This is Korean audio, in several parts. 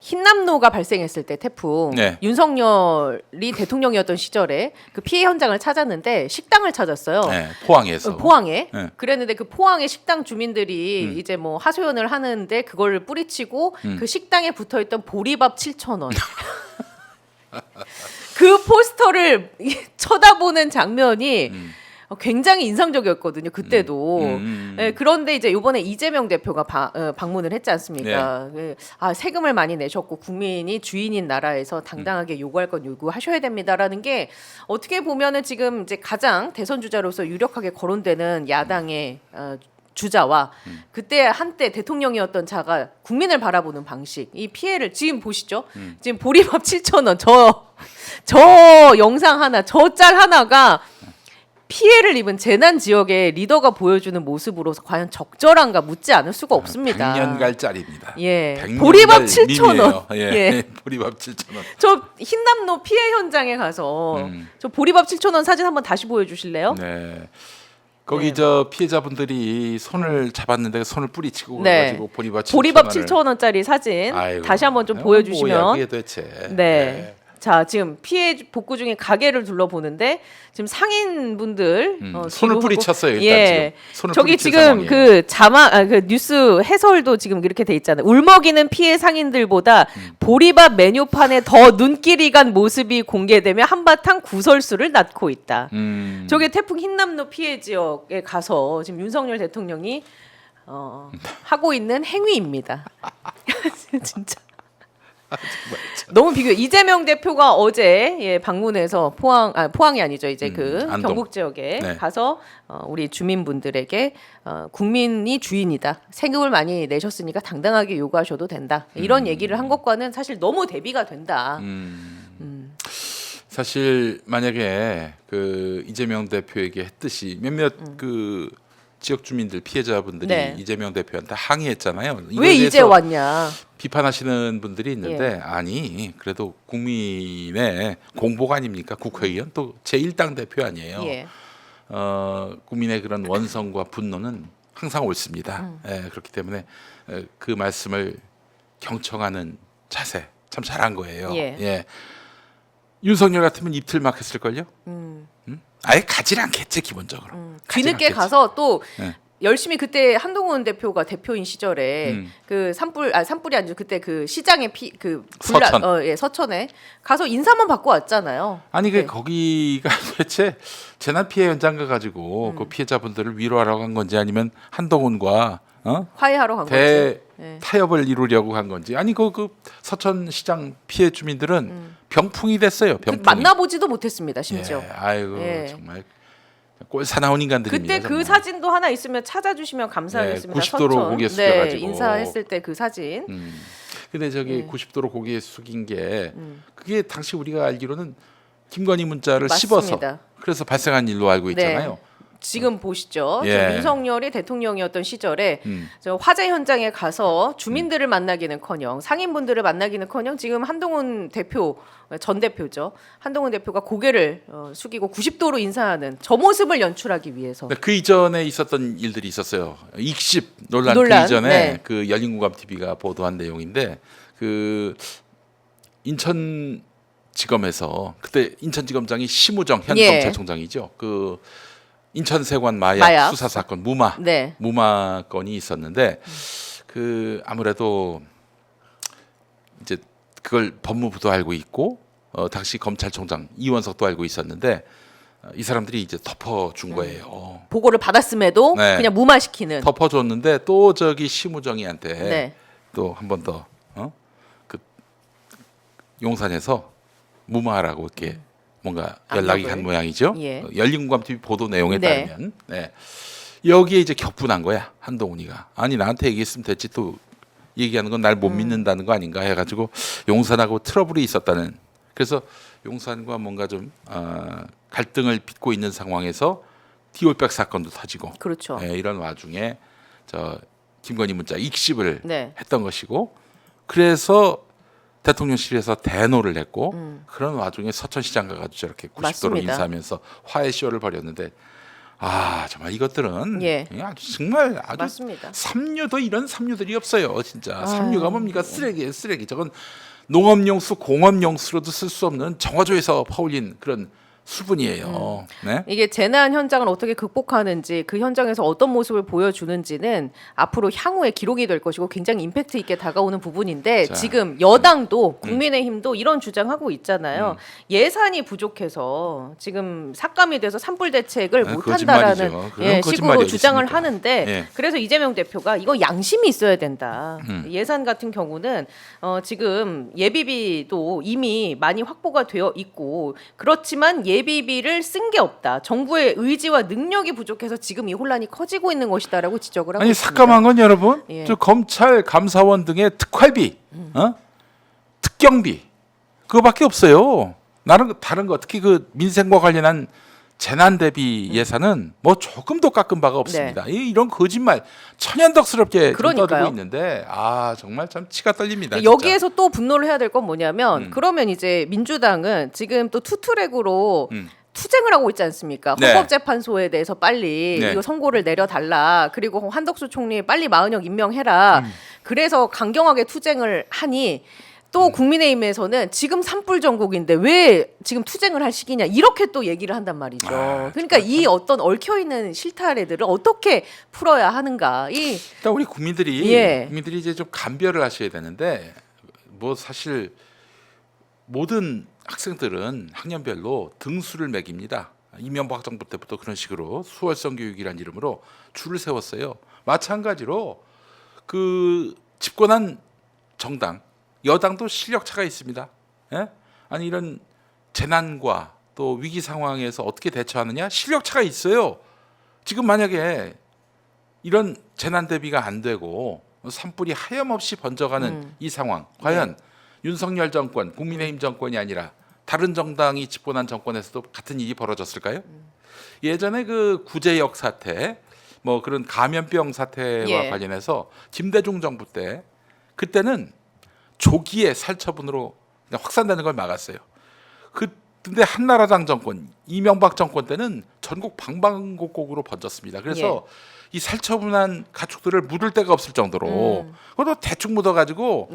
흰남노가 발생했을 때 태풍 네. 윤석열이 대통령이었던 시절에 그 피해 현장을 찾았는데 식당을 찾았어요. 네, 포항에서. 포항에. 네. 그랬는데 그 포항의 식당 주민들이 이제 뭐 하소연을 하는데 그걸 뿌리치고 그 식당에 붙어있던 보리밥 7,000원. 그 포스터를 쳐다보는 장면이 굉장히 인상적이었거든요. 그때도. 네, 그런데 이제 이번에 이재명 대표가 방문을 했지 않습니까? 네. 아, 세금을 많이 내셨고 국민이 주인인 나라에서 당당하게 요구할 건 요구하셔야 됩니다라는 게 어떻게 보면은 지금 이제 가장 대선 주자로서 유력하게 거론되는 야당의 주자와 그때 한때 대통령이었던 자가 국민을 바라보는 방식, 이 피해를 지금 보시죠. 지금 보리밥 7,000원 저 영상 하나, 저 짤 하나가 피해를 입은 재난 지역의 리더가 보여주는 모습으로서 과연 적절한가 묻지 않을 수가 없습니다. 100년 짤입니다. 예, 100년 보리밥 갈 7,000원. 예, 예. 보리밥 7,000원. 저 흰남노 피해 현장에 가서 저 보리밥 7,000원 사진 한번 다시 보여주실래요? 네. 거기 네. 저 피해자분들이 손을 잡았는데 손을 뿌리치고 네. 가지고 보리밥 7,000원짜리 사진 아이고, 다시 한번 좀 뭐야, 보여주시면. 그게 도대체. 네. 자, 지금 피해 복구 중에 가게를 둘러보는데 지금 상인분들 손을 기부하고- 뿌리쳤어요, 일단 예. 지금. 손을 저기 뿌리친 지금 상황이에요. 그 그 뉴스 해설도 지금 이렇게 돼 있잖아요. 울먹이는 피해 상인들보다 보리밥 메뉴판에 더 눈길이 간 모습이 공개되며 한바탕 구설수를 낳고 있다. 저게 태풍 흰남노 피해 지역에 가서 지금 윤석열 대통령이 하고 있는 행위입니다. 진짜. 너무 비교. 이재명 대표가 어제 방문해서 포항이 아니죠. 이제 그 안동. 경북 지역에 네. 가서 우리 주민분들에게 국민이 주인이다. 세금을 많이 내셨으니까 당당하게 요구하셔도 된다. 이런 얘기를 한 것과는 사실 너무 대비가 된다. 사실 만약에 그 이재명 대표에게 했듯이 몇몇 그 지역 주민들 피해자분들이 네. 이재명 대표한테 항의했잖아요. 이거에 왜 이제 대해서 왔냐? 비판하시는 분들이 있는데 예. 아니 그래도 국민의 공복 아닙니까? 국회의원 또 제1당 대표 아니에요. 예. 국민의 그런 원성과 분노는 항상 옳습니다. 예, 그렇기 때문에 그 말씀을 경청하는 자세 참 잘한 거예요. 예. 윤석열 같으면 입틀 막 했을걸요? 아예 가지 않겠지 기본적으로. 가지 뒤늦게 않겠지. 가서 또 네. 열심히 그때 한동훈 대표가 대표인 시절에 그 산불이 아니죠. 그때 그 시장의 서천. 서천에 가서 인사만 받고 왔잖아요. 아니 그 네. 거기가 도대체 재난 피해 현장 가가지고 그 피해자분들을 위로하러 간 건지 아니면 한동훈과 화해하러 간 거죠. 타협을 이루려고 한 건지 아니 그 서천시장 피해 주민들은 병풍이 됐어요. 병풍이. 만나보지도 못했습니다. 심지어. 예, 아이고 예. 정말 꼴사나운 인간들입니다. 그때 그 정말. 사진도 하나 있으면 찾아주시면 감사하겠습니다. 90도로 서천. 고개 숙여가지고. 네, 인사했을 때 그 사진. 근데 저기 예. 90도로 고개 숙인 게 그게 당시 우리가 알기로는 김건희 문자를 맞습니다. 씹어서 그래서 발생한 일로 알고 있잖아요. 네. 지금 보시죠. 예. 저 윤석열이 대통령이었던 시절에 저 화재 현장에 가서 주민들을 만나기는커녕 상인분들을 만나기는커녕 지금 한동훈 대표 전 대표죠. 한동훈 대표가 고개를 숙이고 90도로 인사하는 저 모습을 연출하기 위해서. 근데 그 이전에 있었던 일들이 있었어요. 익십 논란 그 논란, 이전에 네. 그 열린공감 TV가 보도한 내용인데 그 인천지검에서 그때 인천지검장이 심우정 현 예. 검찰총장이죠. 그 인천세관 마약, 마약. 수사 사건 무마 네. 건이 있었는데 그 아무래도 이제 그걸 법무부도 알고 있고 당시 검찰총장 이원석도 알고 있었는데 이 사람들이 이제 덮어준 거예요. 보고를 받았음에도 네. 그냥 무마시키는. 덮어줬는데 또 저기 심우정이한테 네. 또 한 번 더 그 용산에서 무마하라고 이렇게 뭔가 연락이 간 압력을. 모양이죠. 예. 열린공감 TV 보도 내용에 네. 따르면 여기에 이제 격분한 거야 한동훈이가. 아니 나한테 얘기했으면 됐지 또 얘기하는 건 날 못 믿는다는 거 아닌가 해가지고 용산하고 트러블이 있었다는. 그래서 용산과 뭔가 좀 갈등을 빚고 있는 상황에서 디올백 사건도 터지고. 그렇죠. 이런 와중에 저 김건희 문자 익십을 네. 했던 것이고 그래서 대통령실에서 대노를 했고 그런 와중에 서천시장 가가지고 저렇게 90도로 맞습니다. 인사하면서 화해 쇼를 벌였는데 정말 이것들은 예. 아주 정말 아주 맞습니다. 삼류도 이런 삼류들이 없어요. 진짜 삼류가 뭡니까? 쓰레기예요, 쓰레기. 저건 농업용수, 공업용수로도 쓸 수 없는 정화조에서 퍼올린 그런 수분이에요. 네? 이게 재난 현장을 어떻게 극복하는지 그 현장에서 어떤 모습을 보여주는지는 앞으로 향후에 기록이 될 것이고 굉장히 임팩트 있게 다가오는 부분인데 자, 지금 여당도 국민의힘도 이런 주장하고 있잖아요. 예산이 부족해서 지금 삭감이 돼서 산불 대책을 못한다라는 거짓말이죠. 그건 거짓말이 식으로 어디 주장을 있습니까? 하는데 예. 그래서 이재명 대표가 이거 양심이 있어야 된다. 예산 같은 경우는 지금 예비비도 이미 많이 확보가 되어 있고 그렇지만 예비비를 쓴 게 없다. 정부의 의지와 능력이 부족해서 지금 이 혼란이 커지고 있는 것이다라고 지적을 하고 아니 있습니다. 삭감한 건 여러분, 예. 저 검찰 감사원 등의 특활비, 특경비 그거밖에 없어요. 나는 다른 거 특히 그 민생과 관련한 재난 대비 예산은 뭐 조금도 깎은 바가 없습니다. 이런 거짓말 천연덕스럽게 좀 그러니까요. 떠들고 있는데 정말 참 치가 떨립니다. 진짜. 여기에서 또 분노를 해야 될 건 뭐냐면 그러면 이제 민주당은 지금 또 투트랙으로 투쟁을 하고 있지 않습니까? 네. 헌법재판소에 대해서 빨리 네. 이거 선고를 내려달라. 그리고 한덕수 총리 빨리 마은혁 임명해라. 그래서 강경하게 투쟁을 하니 또 국민의힘에서는 지금 산불 전국인데 왜 지금 투쟁을 할 시기냐 이렇게 또 얘기를 한단 말이죠. 그러니까 이 어떤 얽혀있는 실타래들을 어떻게 풀어야 하는가. 일단 우리 국민들이 이제 좀 감별을 하셔야 되는데 뭐 사실 모든 학생들은 학년별로 등수를 매깁니다. 이명박 정부 때부터 그런 식으로 수월성 교육이라는 이름으로 줄을 세웠어요. 마찬가지로 그 집권한 정당 여당도 실력 차가 있습니다. 예? 아니 이런 재난과 또 위기 상황에서 어떻게 대처하느냐 실력 차가 있어요. 지금 만약에 이런 재난 대비가 안 되고 산불이 하염없이 번져가는 이 상황 과연 윤석열 정권, 국민의힘 정권이 아니라 다른 정당이 집권한 정권에서도 같은 일이 벌어졌을까요? 예전에 그 구제역 사태, 뭐 그런 감염병 사태와 관련해서 김대중 정부 때 그때는 조기에 살처분으로 그냥 확산되는 걸 막았어요. 근데 한나라당 정권, 이명박 정권 때는 전국 방방곡곡으로 번졌습니다. 그래서 이 살처분한 가축들을 묻을 데가 없을 정도로 그것도 대충 묻어가지고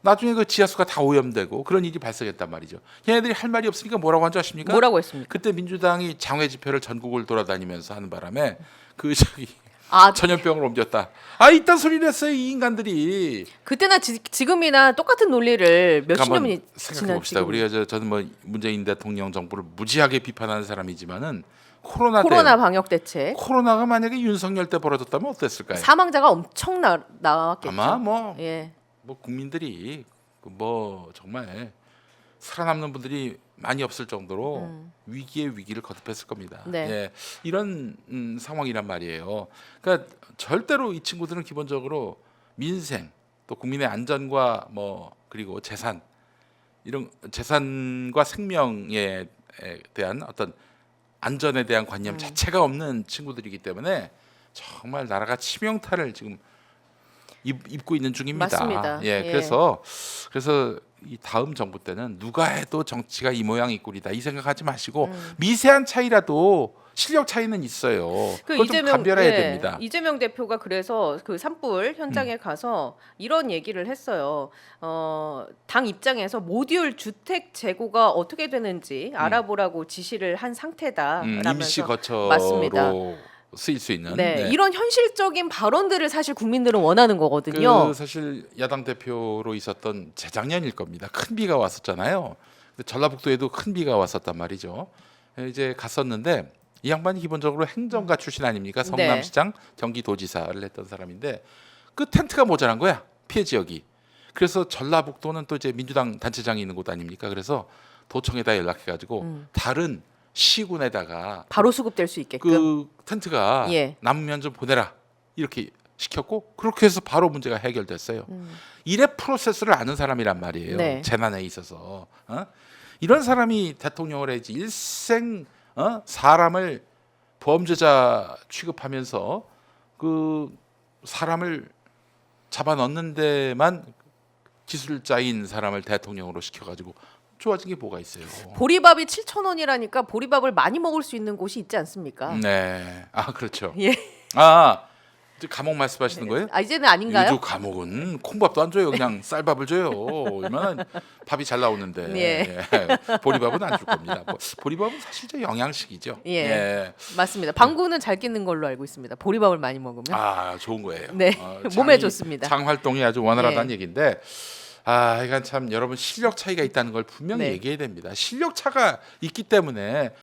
나중에 그 지하수가 다 오염되고 그런 일이 발생했단 말이죠. 얘네들이 할 말이 없으니까 뭐라고 한 줄 아십니까? 뭐라고 했습니까? 그때 민주당이 장외 집회를 전국을 돌아다니면서 하는 바람에 전염병을 옮겼다. 이딴 소리를 했어요 이 인간들이. 그때나 지금이나 똑같은 논리를 몇십 년이 생각해 봅시다. 우리가 저는 뭐 문재인 대통령 정부를 무지하게 비판하는 사람이지만은 코로나 방역 대책. 코로나가 만약에 윤석열 때 벌어졌다면 어땠을까요? 사망자가 엄청 나왔겠죠. 아마 뭐 국민들이 뭐 정말 살아남는 분들이 많이 없을 정도로 위기에 위기를 거듭했을 겁니다. 이런 상황이란 말이에요. 그러니까 절대로 이 친구들은 기본적으로 민생 또 국민의 안전과 뭐 그리고 이런 재산과 생명에 대한 어떤 안전에 대한 관념 자체가 없는 친구들이기 때문에 정말 나라가 치명타를 지금 입고 있는 중입니다. 맞습니다. 그래서 이 다음 정부 때는 누가 해도 정치가 이 모양 이 꼴이다 이 생각하지 마시고 미세한 차이라도 실력 차이는 있어요. 그걸 좀 감별해야 됩니다. 이재명 대표가 그래서 그 산불 현장에 가서 이런 얘기를 했어요. 당 입장에서 모듈 주택 재고가 어떻게 되는지 알아보라고 지시를 한 상태다라면서 임시 거처로 맞습니다. 쓰일 수 있는 이런 현실적인 발언들을 사실 국민들은 원하는 거거든요. 사실 야당 대표로 있었던 재작년일 겁니다. 큰 비가 왔었잖아요. 전라북도에도 큰 비가 왔었단 말이죠. 이제 갔었는데 이 양반이 기본적으로 행정가 출신 아닙니까? 성남시장, 경기도지사를 했던 사람인데 그 텐트가 모자란 거야. 피해 지역이. 그래서 전라북도는 또 이제 민주당 단체장이 있는 곳 아닙니까? 그래서 도청에다 연락해가지고 다른 시군에다가 바로 수급될 수 있게끔 그 텐트가 남으면 좀 보내라 이렇게 시켰고 그렇게 해서 바로 문제가 해결됐어요. 일의 프로세스를 아는 사람이란 말이에요. 재난에 있어서 이런 사람이 대통령을 해야지 일생 사람을 범죄자 취급하면서 그 사람을 잡아 넣는 데만 기술자인 사람을 대통령으로 시켜가지고 좋아진 게 뭐가 있어요? 보리밥이 7,000원이라니까 보리밥을 많이 먹을 수 있는 곳이 있지 않습니까? 네. 아 그렇죠. 예. 아 이제 감옥 말씀하시는 거예요? 아 이제는 아닌가요? 요즘 감옥은 콩밥도 안 줘요. 그냥 쌀밥을 줘요. 얼마나 밥이 잘 나오는데. 예. 예. 보리밥은 안 줄 겁니다. 보리밥은 사실 저 영양식이죠. 예. 맞습니다. 방구는 잘 끼는 걸로 알고 있습니다. 보리밥을 많이 먹으면. 아 좋은 거예요. 네. 몸에 좋습니다. 장 활동이 아주 원활하다는 얘기인데 이건 참 여러분 실력 차이가 있다는 걸 분명히 네. 얘기해야 됩니다. 실력 차가 있기 때문에